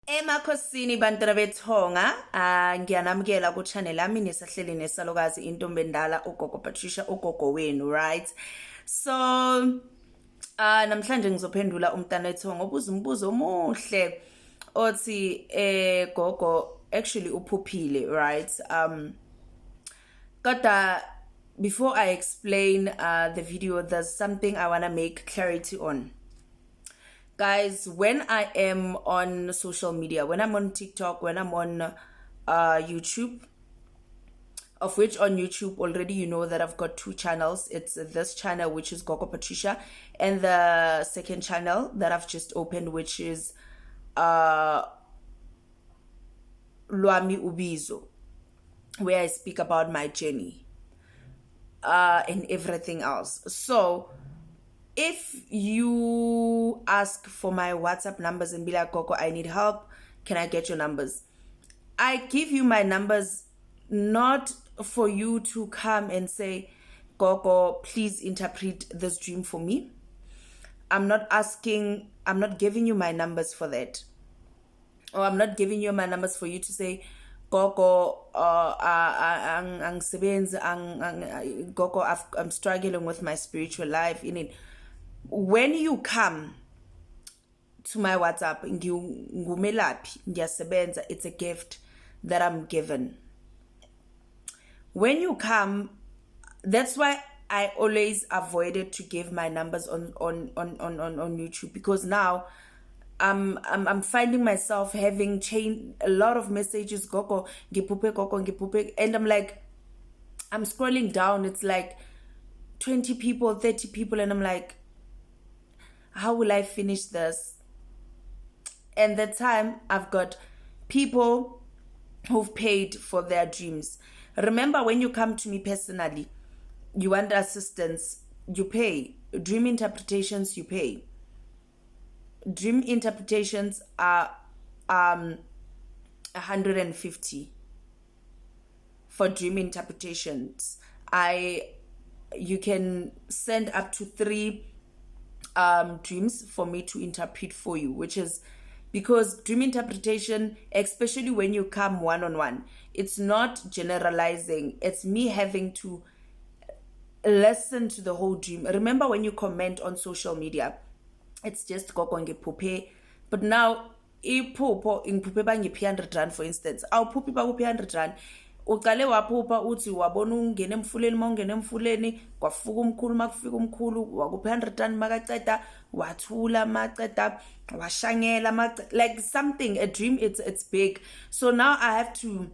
Emakhosini bantwana bethonga, ngiyanamukela ku channel yami nesahleli nesalokazi intombi endala ugogo Patricia ugogo wenu, right? So namhlanje ngizophendula umntana wethonga obuza umbuzo omuhle othi gogo actually uphuphile, right? Kodwa before I explain the video, there's something I want to make clarity on. Guys, when I am on social media, when I'm on TikTok, when I'm on YouTube, of which on YouTube already you know that I've got two channels. It's this channel, which is Gogo Patricia, and the second channel that I've just opened, which is Lwami Ubizo, where I speak about my journey and everything else. So if you ask for my WhatsApp numbers and be like, Gogo, I need help, can I get your numbers? I give you my numbers not for you to come and say, Gogo, please interpret this dream for me. I'm not giving you my numbers for that. Or I'm not giving you my numbers for you to say, Gogo, Gogo, I'm struggling with my spiritual life. When you come to my WhatsApp, it's a gift that I'm given. When you come, that's why I always avoided to give my numbers on YouTube, because now I'm finding myself having changed a lot of messages, Gogo, Ngipupe, and I'm scrolling down, it's like 20 people, 30 people, and I'm like, how will I finish this? And that time I've got people who've paid for their dreams. Remember, when you come to me personally, you want assistance, you pay. Dream interpretations, you pay. Dream interpretations are 150 for dream interpretations. You can send up to 3 dreams for me to interpret for you, which is because dream interpretation, especially when you come one-on-one, it's not generalizing. It's me having to listen to the whole dream. Remember, when you comment on social media, it's just Gogo Ngipupe, but now iphupho ngiphupe bangiphi 100 rand, for instance, awuphuphi bakuphi 100 rand, uqale waphupha uthi wabona ungena emfuleni, mawungena emfuleni kwafuka umkhulu, makufika umkhulu wakuphi 100 rand, makaceda wathula, maceda washangela, like something, a dream, it's big. So now I have to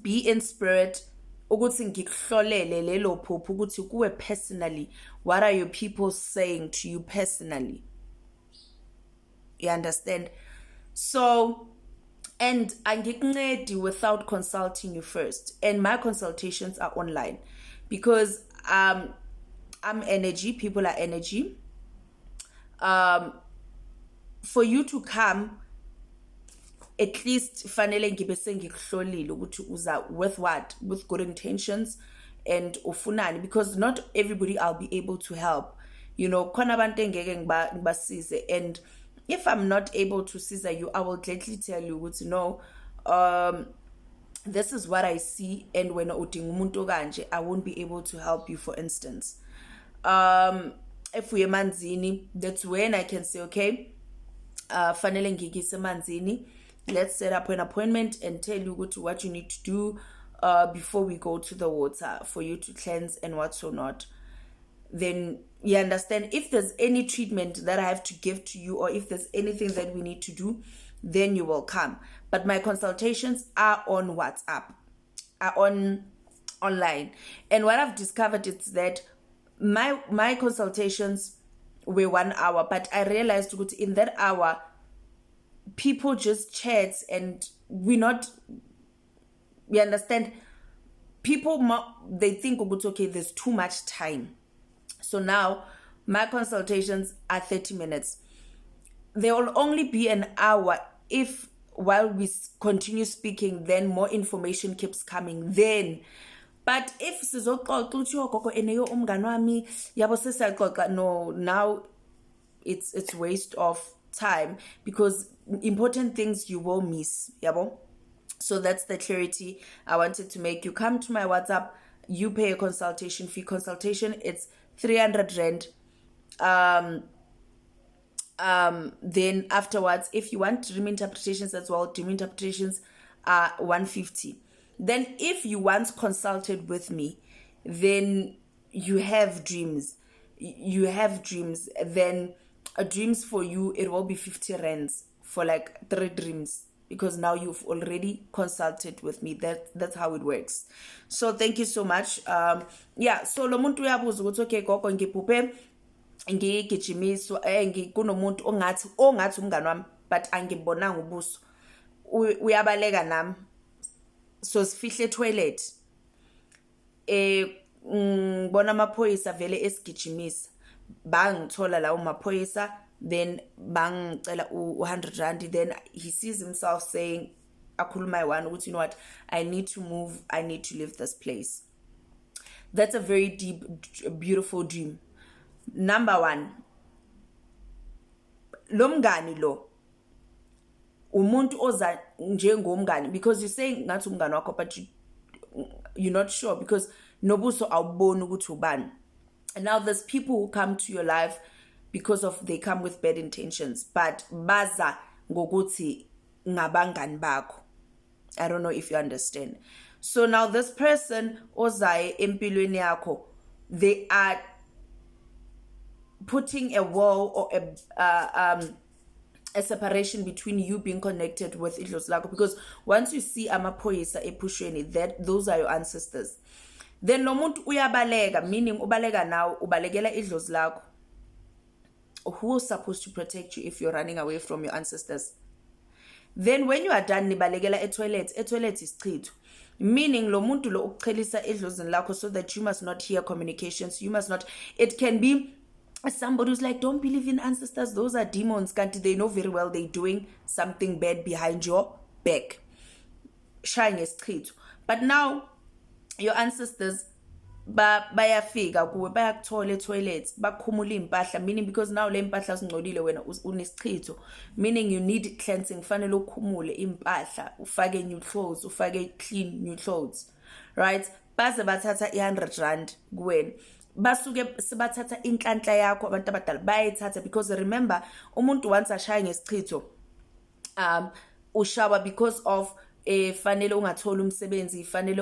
be in spirit ukuthi ngikuhlolele lelo phupho ukuthi kuwe personally, what are your people saying to you personally? You understand? So, and angikuncedi without consulting you first, and my consultations are online because I'm energy, people are energy. For you to come, at least fanele ngibe sengikuhlolile ukuthi uza with what, with good intentions and ufunani, because not everybody I'll be able to help. Khona abantu engeke ngibasize, and if I'm not able to scissor you, I will gladly tell you, no, this is what I see, and when I won't be able to help you, for instance. If we're manzini, that's when I can say, okay, fanele ngigise manzini, let's set up an appointment and tell you what you need to do before we go to the water for you to cleanse and what's or not. Then you understand, if there's any treatment that I have to give to you, or if there's anything that we need to do, then you will come. But my consultations are on WhatsApp, are online. And what I've discovered is that my consultations were 1 hour, but I realized in that hour people just chat, and you understand, people, they think, okay, there's too much time. So now my consultations are 30 minutes. They will only be an hour if, while we continue speaking, then more information keeps coming. Then, but if no, now it's waste of time, because important things you will miss, yabo. So that's the clarity I wanted to make. You come to my WhatsApp, you pay a consultation fee. Consultation, it's 300 rand. Then afterwards, if you want dream interpretations as well, dream interpretations are 150. Then if you once consulted with me, then you have dreams. Then dreams for you, it will be 50 rands for like 3 dreams, because now you've already consulted with me. That's how it works. So thank you so much. Yeah, so lo muntu uyabuza ukuthi okay gogo ngiphuphe ngigijimiswa kunomuntu ongathi umngani wami but angibonanga ubuso, uyabaleka nami, so sifihle toilet, ngibona amaphoyisa vele esigijimisa, bangithola lawo maphoyisa, then bangicela u100 rand. Then he sees himself saying, akhuluma one ukuthi, you know what, I need to move, I need to leave this place. That's a very deep, beautiful dream. Number 1, lo mngani lo umuntu oza njengomngani, because you're saying ngathi umngani wakho but you're not sure because nobuso awuboni ukuthi ubani. And now there's people who come to your life because of they come with bad intentions, but baza ngokuthi ngabangani bakho. I don't know if you understand. So now this person ozaye empilweni yakho, they are putting a wall or a separation between you being connected with idlozi lakho, because once you see amaphoyisa ephushweni, that those are your ancestors. Then lo muntu uyabaleka, meaning ubaleka now, ubalekela idlozi lakho. Who's supposed to protect you if you're running away from your ancestors? Then when you are done nibalekela toilet is chitho, meaning lo muntu lo ukuchelisa idlozini lakho, so that you must not hear communications, you must not, it can be somebody who's like, don't believe in ancestors, those are demons, can't they know very well they're doing something bad behind your back, shine chitho. But now your ancestors bayafika kuwe, bayakuthola etoilet, bakhumula impahla, meaning because now le impahla zingcolile wena unesichitho, meaning you need cleansing, fanele ukhumule impahla, ufake new clothes, ufake clean new clothes, right? Baze bathatha 100 rand kuwena, basuke sibathatha inhlanhla yakho, abantu abadala bayayithatha, because remember umuntu once ashaya ngesichitho ushawa because of fanele ungatholi umsebenzi, fanele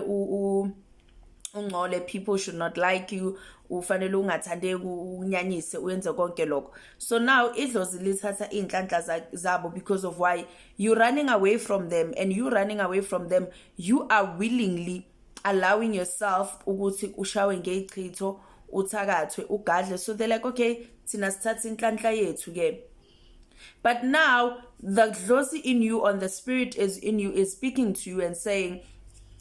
ungcole, people should not like you, ufanele ungathandeki, unyanyise, uyenze konke lokho. So now idlozi lithatha inhlanhla zabo because of why you running away from them, and you running away from them, you are willingly allowing yourself ukuthi ushawe ngeichitho, uthakathwe, ugadle. So they're like, okay, thina sithatha inhlanhla yethu ke. But now the dlozi in you, on the spirit is in you, is speaking to you and saying,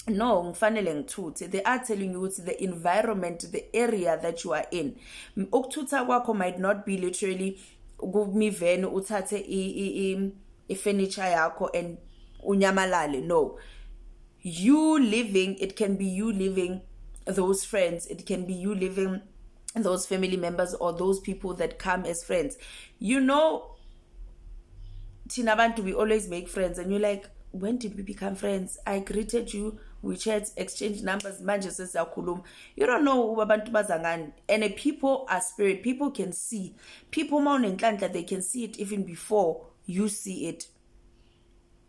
no, ngifanele ngithuthe. They are telling you it's the environment, the area that you are in. Ukuthutha kwakho might not be literally kumiveni uthathe furniture yakho and unyamalale. No, you living, it can be you living those friends, it can be you living those family members or those people that come as friends. You know, thina bantu, we always make friends, and you're like, when did we become friends? I greeted you, we chat, exchange numbers, manje sesiyakhuluma. You don't know abantu bazangani. And people are spirit, people can see. People maunenhlanhla, they can see it even before you see it.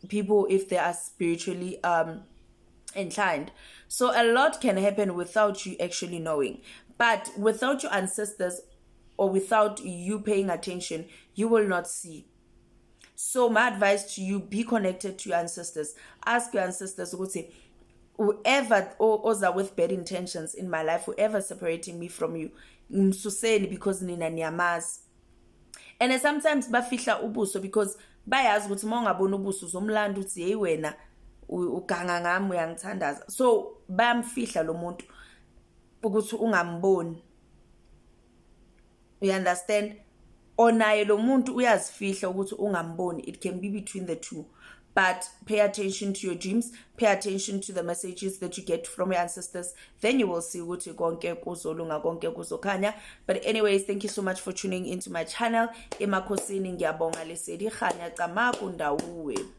People, if they are spiritually inclined. So a lot can happen without you actually knowing. But without your ancestors or without you paying attention, you will not see. So my advice to you, be connected to your ancestors. Ask your ancestors, whoever oza with bad intentions in my life, whoever separating me from you, msuseni because nina niyamazi. And then sometimes bafihla ubuso because bayazi ukuthi mongabona ubuso uzomlanda uthi hey wena uganga ngami uyangithandaza. So bayamfihla lo muntu ukuthi ungamboni. You understand? onaye lo muntu uyazifihla ukuthi ungamboni. It can be between the two. But pay attention to your dreams, pay attention to the messages that you get from your ancestors. Then you will see ukuthi konke kuzolunga, konke kuzokhanya. But anyways, thank you so much for tuning into my channel. Emakhosini ngiyabonga lesedi khanya camaku ndawuwe.